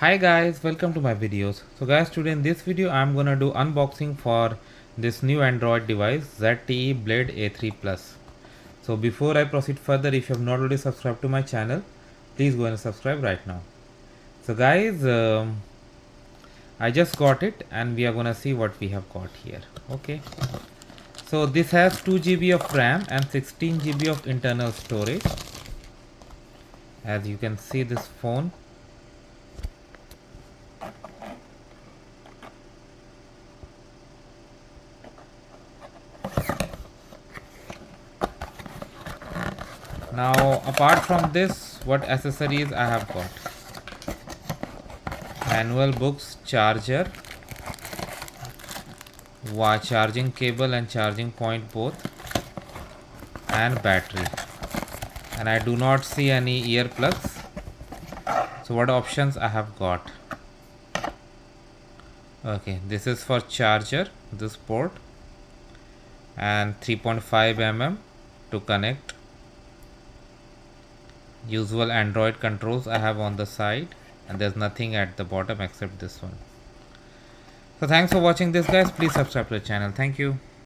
Hi guys, welcome to my videos. So guys, today in this video I'm gonna do unboxing for this new Android device ZTE Blade A3 Plus. So before I proceed further, if you have not already subscribed to my channel, please go and subscribe right now. So guys, I just got it and we are gonna see what we have got here. Okay. So this has 2 GB of RAM and 16 GB of internal storage. As you can see, this phone now. Apart from this, what accessories I have got: manual books, charger, charging cable and charging point both, and battery. And I do not see any earplugs. So what options I have got? Okay, this is for charger, this port, and 3.5 mm to connect. Usual Android controls I have on the side, and there's nothing at the bottom except this one. So thanks for watching this guys. Please subscribe to the channel. Thank you.